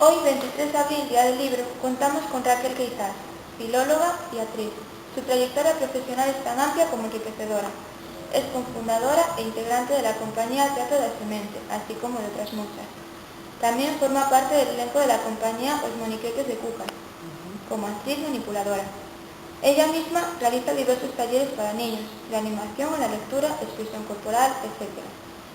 Hoy, 23 de abril, Día del Libro, contamos con Raquel Queizás, filóloga y actriz. Su trayectoria profesional es tan amplia como enriquecedora. Es cofundadora e integrante de la compañía Teatro da Semente, así como de otras muchas. También forma parte del elenco de la compañía Os Moniquetes de Cúcar, como actriz manipuladora. Ella misma realiza diversos talleres para niños, de animación a la lectura, expresión corporal, etc.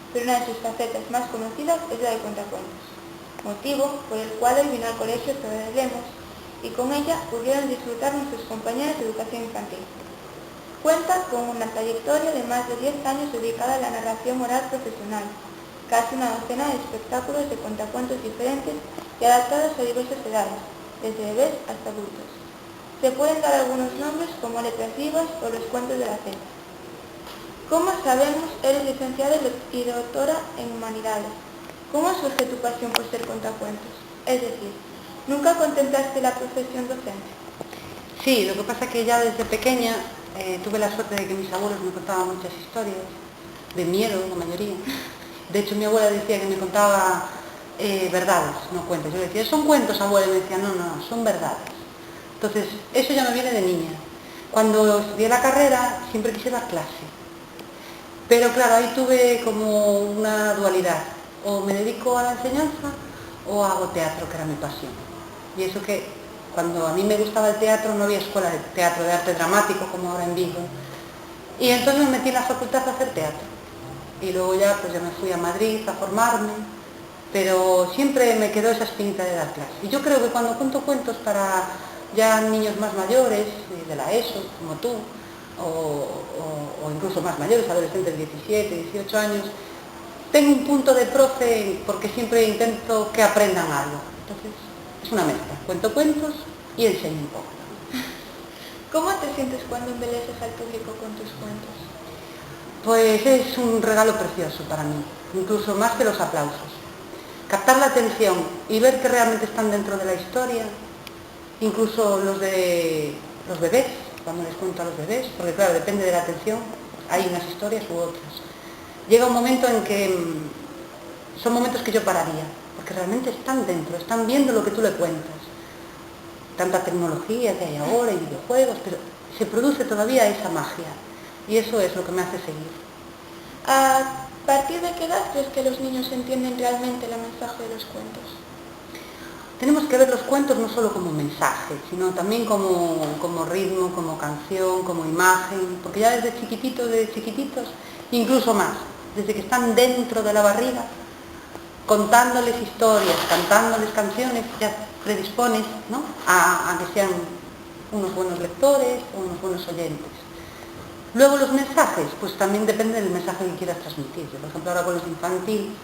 Pero una de sus facetas más conocidas es la de contacuentos, motivo por el cual hoy vino al colegio Zoe de Lemos y con ella pudieron disfrutar nuestros compañeros de educación infantil. Cuenta con una trayectoria de más de 10 años dedicada a la narración oral profesional, casi una docena de espectáculos de contacuentos diferentes y adaptados a diversas edades, desde bebés hasta adultos. Se pueden dar algunos nombres como Letras Vivas o Los Cuentos de la Celda. Como sabemos, eres licenciada y doctora en Humanidades. ¿Cómo surge tu pasión por ser contacuentos? Es decir, ¿nunca contemplaste la profesión docente? Sí, lo que pasa es que ya desde pequeña tuve la suerte de que mis abuelos me contaban muchas historias, de miedo la mayoría. De hecho, mi abuela decía que me contaba verdades, no cuentos. Yo le decía, ¿son cuentos, abuela? Y me decía, no, son verdades. Entonces, eso ya me viene de niña. Cuando estudié la carrera, siempre quise dar clase. Pero claro, ahí tuve como una dualidad. O me dedico a la enseñanza o hago teatro, que era mi pasión. Y eso que cuando a mí me gustaba el teatro no había escuela de teatro, de arte dramático como ahora en Vigo. Y entonces me metí en la facultad a hacer teatro. Y luego ya me fui a Madrid a formarme, pero siempre me quedó esa espinita de dar clase. Y yo creo que cuando cuento cuentos para ya niños más mayores, de la ESO, como tú, o incluso más mayores, adolescentes de 17, 18 años, tengo un punto de profe porque siempre intento que aprendan algo. Entonces, es una mezcla. Cuento cuentos y enseño un poco. ¿Cómo te sientes cuando embeleces al público con tus cuentos? Pues es un regalo precioso para mí, incluso más que los aplausos. Captar la atención y ver que realmente están dentro de la historia, incluso los de los bebés, cuando les cuento a los bebés, porque claro, depende de la atención, hay unas historias u otras. Llega un momento en que son momentos que yo pararía, porque realmente están dentro, están viendo lo que tú le cuentas. Tanta tecnología que hay ahora y videojuegos, pero se produce todavía esa magia y eso es lo que me hace seguir. ¿A partir de qué edad crees que los niños entienden realmente el mensaje de los cuentos? Tenemos que ver los cuentos no solo como mensaje, sino también como ritmo, como canción, como imagen, porque ya desde chiquititos, incluso más, desde que están dentro de la barriga, contándoles historias, cantándoles canciones, ya predispones, ¿no?, a que sean unos buenos lectores o unos buenos oyentes. Luego los mensajes, pues también depende del mensaje que quieras transmitir. Yo, por ejemplo, ahora con los infantil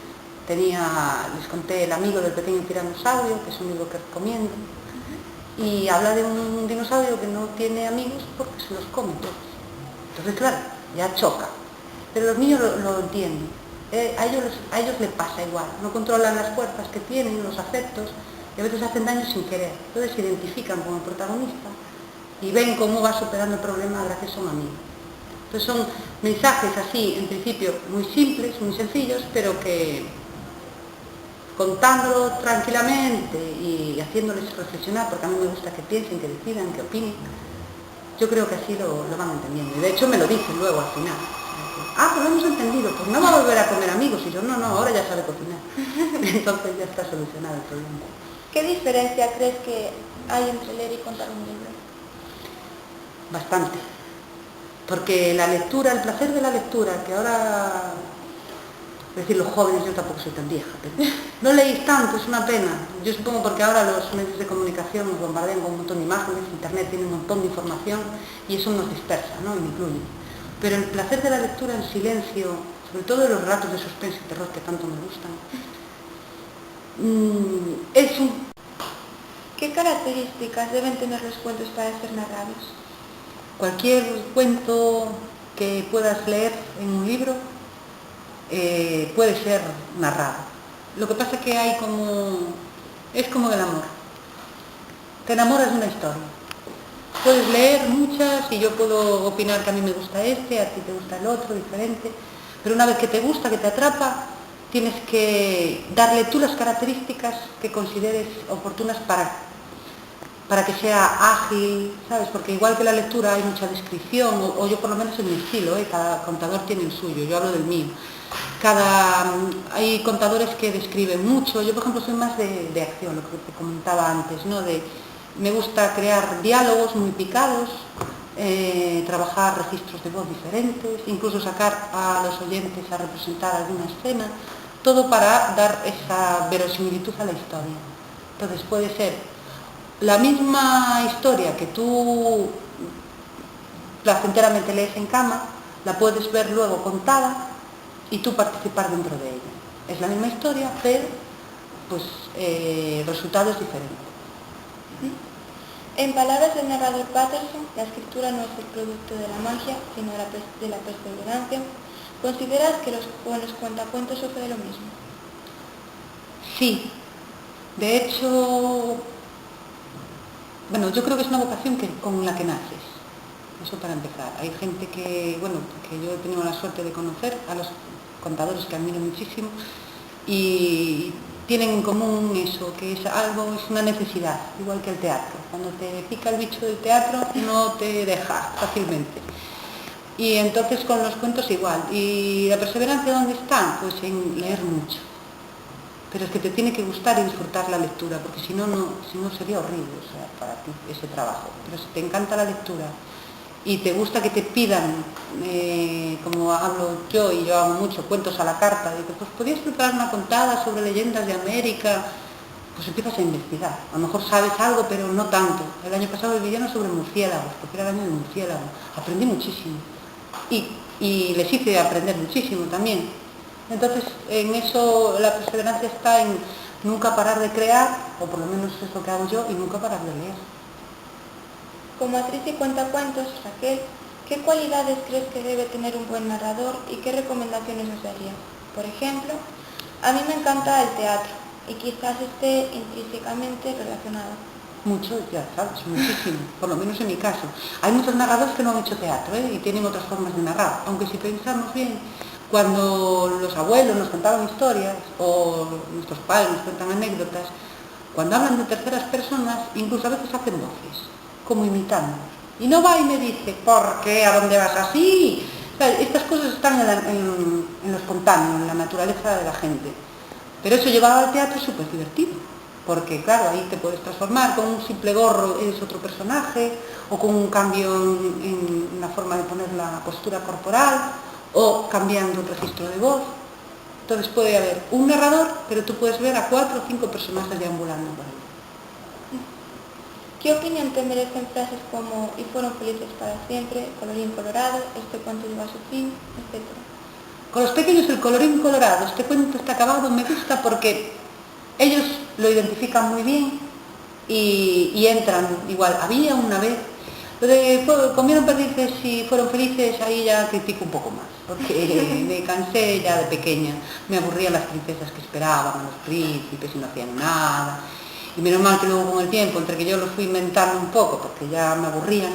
les conté El amigo del pequeño tiranosaurio, que es un libro que recomiendo, y habla de un dinosaurio que no tiene amigos porque se los come todos. Entonces, claro, ya choca. Pero los niños lo entienden. A ellos les pasa igual, no controlan las fuerzas que tienen, los afectos, y a veces hacen daño sin querer. Entonces se identifican con el protagonista y ven cómo va superando el problema gracias a un amigo. Entonces son mensajes así, en principio, muy simples, muy sencillos, pero que contándolo tranquilamente y haciéndoles reflexionar, porque a mí me gusta que piensen, que decidan, que opinen, yo creo que así lo van entendiendo. Y de hecho me lo dicen luego al final. Pues lo hemos entendido, pues no va a volver a comer amigos. Y yo, no, ahora ya sabe cocinar. Entonces ya está solucionado el problema. ¿Qué diferencia crees que hay entre leer y contar un libro? Bastante. Porque la lectura, el placer de la lectura, que ahora, es decir, los jóvenes, yo tampoco soy tan vieja, pero no leéis tanto, es una pena. Yo supongo porque ahora los medios de comunicación nos bombardean con un montón de imágenes, internet tiene un montón de información y eso nos dispersa, ¿no?, y me incluye. Pero el placer de la lectura en silencio, sobre todo de los relatos de suspense y terror que tanto me gustan, es un... ¿Qué características deben tener los cuentos para ser narrados? Cualquier cuento que puedas leer en un libro puede ser narrado. Lo que pasa es que es como el amor. Te enamoras de una historia. Puedes leer muchas y yo puedo opinar que a mí me gusta este, a ti te gusta el otro, diferente, pero una vez que te gusta, que te atrapa, tienes que darle tú las características que consideres oportunas para que sea ágil, ¿sabes? Porque igual que la lectura hay mucha descripción, o yo por lo menos en mi estilo, cada contador tiene el suyo, yo hablo del mío. Hay contadores que describen mucho, yo por ejemplo soy más de acción, lo que te comentaba antes, ¿no? Me gusta crear diálogos muy picados, trabajar registros de voz diferentes, incluso sacar a los oyentes a representar alguna escena, todo para dar esa verosimilitud a la historia. Entonces puede ser la misma historia que tú placenteramente lees en cama, la puedes ver luego contada y tú participar dentro de ella. Es la misma historia, pero pues el resultado es diferente. En palabras del narrador Patterson, la escritura no es el producto de la magia, sino de la perseverancia. ¿Consideras que los buenos cuentacuentos sucede lo mismo? Sí. De hecho, bueno, yo creo que es una vocación con la que naces. Eso para empezar. Hay gente que yo he tenido la suerte de conocer, a los contadores que admiro muchísimo, y tienen en común eso, que es una necesidad, igual que el teatro. Cuando te pica el bicho del teatro no te deja fácilmente. Y entonces con los cuentos igual. ¿Y la perseverancia dónde está? Pues en leer mucho. Pero es que te tiene que gustar y disfrutar la lectura, porque si no sería horrible, o sea, para ti ese trabajo. Pero si te encanta la lectura y te gusta que te pidan, como hablo yo, y yo hago mucho, cuentos a la carta, digo, pues podrías preparar una contada sobre leyendas de América, pues empiezas a investigar. A lo mejor sabes algo, pero no tanto. El año pasado viví sobre murciélagos, porque era el año del murciélago. Aprendí muchísimo. Y les hice aprender muchísimo también. Entonces, en eso la perseverancia está en nunca parar de crear, o por lo menos es lo que hago yo, y nunca parar de leer. Como actriz y cuentacuentos, Raquel, ¿qué cualidades crees que debe tener un buen narrador y qué recomendaciones os darías? Por ejemplo, a mí me encanta el teatro y quizás esté intrínsecamente relacionado. Mucho, ya sabes, muchísimo, por lo menos en mi caso. Hay muchos narradores que no han hecho teatro, y tienen otras formas de narrar, aunque si pensamos bien, cuando los abuelos nos contaban historias o nuestros padres nos cuentan anécdotas, cuando hablan de terceras personas, incluso a veces hacen voces, como imitando. Y no va y me dice, ¿por qué? ¿A dónde vas así? O sea, estas cosas están en lo espontáneo, en la naturaleza de la gente. Pero eso llevado al teatro es súper divertido, porque claro, ahí te puedes transformar, con un simple gorro eres otro personaje, o con un cambio en la forma de poner la postura corporal, o cambiando el registro de voz. Entonces puede haber un narrador, pero tú puedes ver a 4 o 5 personajes deambulando por ahí. ¿Qué opinión te merecen frases como "y fueron felices para siempre", "colorín colorado", "este cuento llegó a su fin", etcétera? Con los pequeños el colorín colorado, este cuento está acabado, me gusta porque ellos lo identifican muy bien y entran igual. Había una vez, lo de comieron perdices y fueron felices, ahí ya critico un poco más, porque me cansé ya de pequeña, me aburrían las princesas que esperaban a los príncipes y no hacían nada. Y menos mal que luego con el tiempo, entre que yo lo fui inventando un poco, porque ya me aburrían,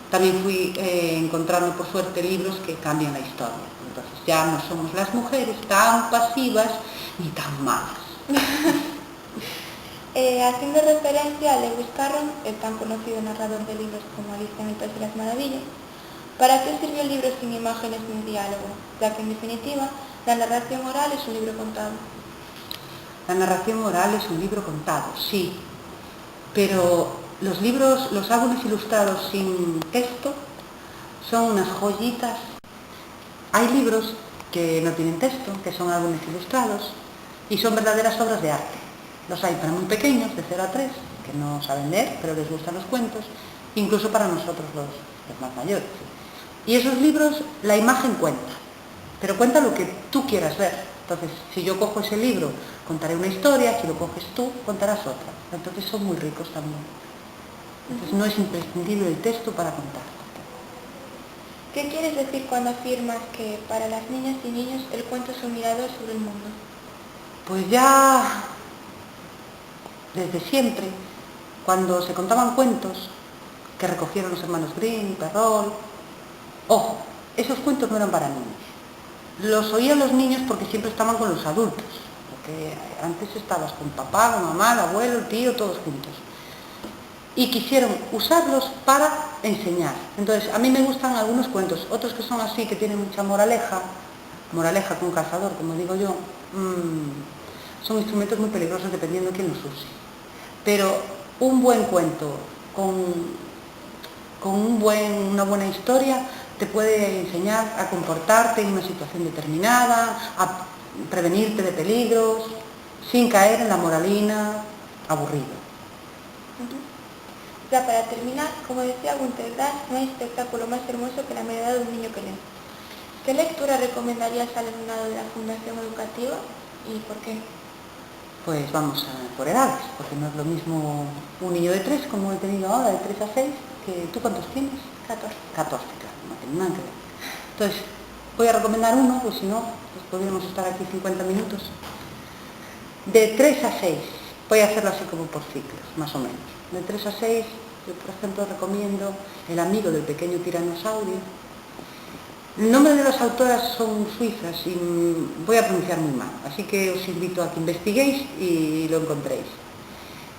también fui encontrando por suerte libros que cambian la historia. Entonces ya no somos las mujeres tan pasivas ni tan malas. Haciendo referencia a Lewis Carroll, el tan conocido narrador de libros como Alicia en el País de las Maravillas, ¿para qué sirve el libro sin imágenes ni diálogo? Ya que en definitiva, la narración oral es un libro contado. La narración oral es un libro contado, sí, pero los libros, los álbumes ilustrados sin texto, son unas joyitas. Hay libros que no tienen texto, que son álbumes ilustrados, y son verdaderas obras de arte. Los hay para muy pequeños, de 0 a 3, que no saben leer, pero les gustan los cuentos, incluso para nosotros los más mayores. Y esos libros, la imagen cuenta, pero cuenta lo que tú quieras ver. Entonces, si yo cojo ese libro, contaré una historia, si lo coges tú, contarás otra. Entonces son muy ricos también. Entonces no es imprescindible el texto para contar. ¿Qué quieres decir cuando afirmas que para las niñas y niños el cuento es un mirador sobre el mundo? Pues ya desde siempre, cuando se contaban cuentos que recogieron los hermanos Grimm, Perrault, ojo, esos cuentos no eran para niños. Los oían los niños porque siempre estaban con los adultos, porque antes estabas con papá, con mamá, el abuelo, el tío, todos juntos. Y quisieron usarlos para enseñar. Entonces, a mí me gustan algunos cuentos, otros que son así, que tienen mucha moraleja con calzador, como digo yo, son instrumentos muy peligrosos dependiendo de quién los use. Pero un buen cuento con una buena historia te puede enseñar a comportarte en una situación determinada, a prevenirte de peligros, sin caer en la moralina aburrida. Ya para terminar, como decía Günter Grass, no hay espectáculo más hermoso que la mirada de un niño que lee. ¿Qué lectura recomendarías al alumnado de la Fundación Educativa y por qué? Pues vamos por edades, porque no es lo mismo un niño de 3, como he tenido ahora, de 3 a 6, que tú ¿cuántos tienes? 14. 14, claro, no tiene nada que ver. Entonces, voy a recomendar uno, pues si no, pues podríamos estar aquí 50 minutos. De 3 a 6, voy a hacerlo así como por ciclos, más o menos. De 3 a 6, yo por ejemplo recomiendo El amigo del pequeño tiranosaurio. El nombre de las autoras son suizas y voy a pronunciar muy mal, así que os invito a que investiguéis y lo encontréis.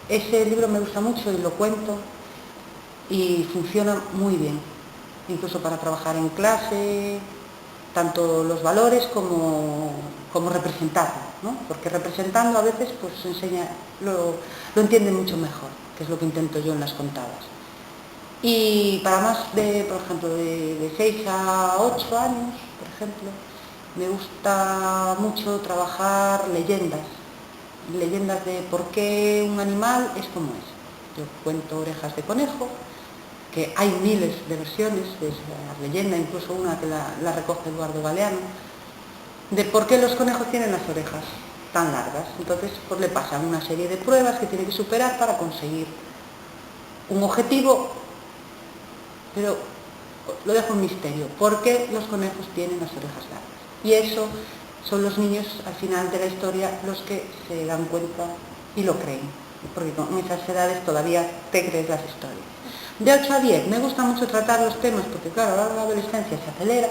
Ese libro me gusta mucho y lo cuento y funciona muy bien, incluso para trabajar en clase, tanto los valores como representarlo, ¿no? Porque representando a veces pues enseña, lo entienden mucho mejor, que es lo que intento yo en las contadas. Y para más de, por ejemplo, de 6 a 8 años, por ejemplo, me gusta mucho trabajar leyendas de por qué un animal es como es. Yo cuento Orejas de conejo, que hay miles de versiones de esa leyenda, incluso una que la recoge Eduardo Galeano, de por qué los conejos tienen las orejas tan largas. Entonces, pues le pasan una serie de pruebas que tiene que superar para conseguir un objetivo, pero lo dejo en misterio, ¿por qué los conejos tienen las orejas largas? Y eso son los niños al final de la historia los que se dan cuenta y lo creen, porque con esas edades todavía te crees las historias. De 8 a 10, me gusta mucho tratar los temas, porque claro, ahora la adolescencia se acelera,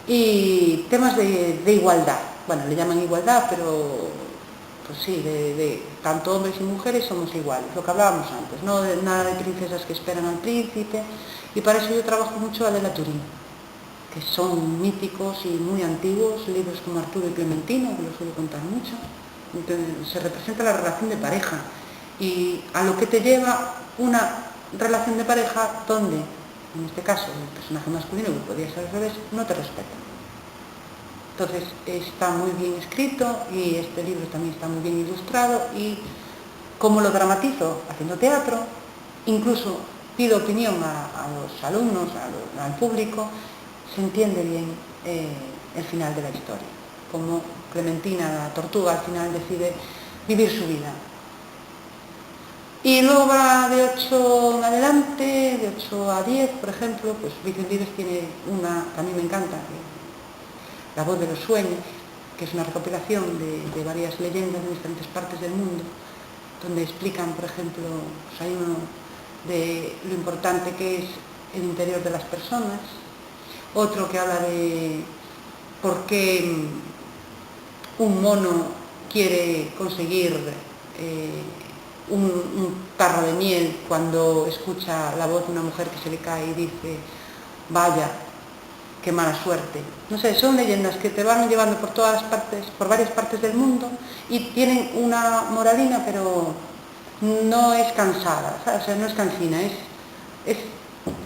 y temas de igualdad, bueno, le llaman igualdad, pero pues sí, de tanto hombres y mujeres somos iguales, lo que hablábamos antes, no de nada de princesas que esperan al príncipe, y para eso yo trabajo mucho a Adela Turín, que son míticos y muy antiguos, libros como Arturo y Clementina, que los suelo contar mucho, entonces se representa la relación de pareja, y a lo que te lleva una relación de pareja donde, en este caso, el personaje masculino, que podría ser al revés, no te respeta. Entonces está muy bien escrito y este libro también está muy bien ilustrado, y como lo dramatizo haciendo teatro, incluso pido opinión a los alumnos, al público, se entiende bien el final de la historia, como Clementina, la tortuga, al final decide vivir su vida. Y luego va de 8 en adelante, de 8 a 10, por ejemplo, pues Vicente Vives tiene una que a mí me encanta, La voz de los sueños, que es una recopilación de varias leyendas de diferentes partes del mundo, donde explican, por ejemplo, pues hay uno de lo importante que es el interior de las personas, otro que habla de por qué un mono quiere conseguir un tarro de miel cuando escucha la voz de una mujer que se le cae y dice, vaya, qué mala suerte. No sé, son leyendas que te van llevando por todas partes, por varias partes del mundo, y tienen una moralina, pero no es cansada, ¿sabes? O sea, no es cansina, es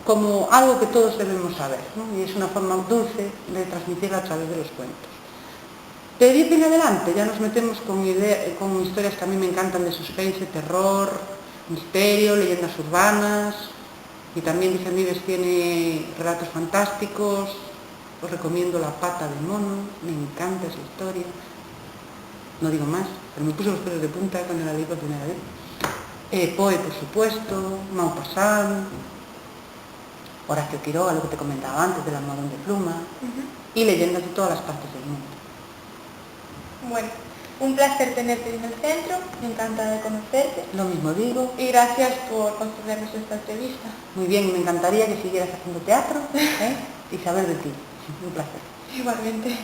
como algo que todos debemos saber, ¿no? Y es una forma dulce de transmitirla a través de los cuentos. De 10 en adelante ya nos metemos con historias que a mí me encantan, de suspense, terror, misterio, leyendas urbanas, y también Vicente Vives tiene relatos fantásticos. Os recomiendo La pata del mono, me encanta esa historia, no digo más, pero me puse los pelos de punta cuando la leí por primera vez. Poe, por supuesto, Maupassant, Horacio Quiroga, lo que te comentaba antes, del almohadón de pluma, y leyendas de todas las partes del mundo. Bueno, un placer tenerte en el centro, me encanta de conocerte. Lo mismo digo. Y gracias por concedernos esta entrevista. Muy bien, me encantaría que siguieras haciendo teatro y saber de ti. Un placer. Igualmente.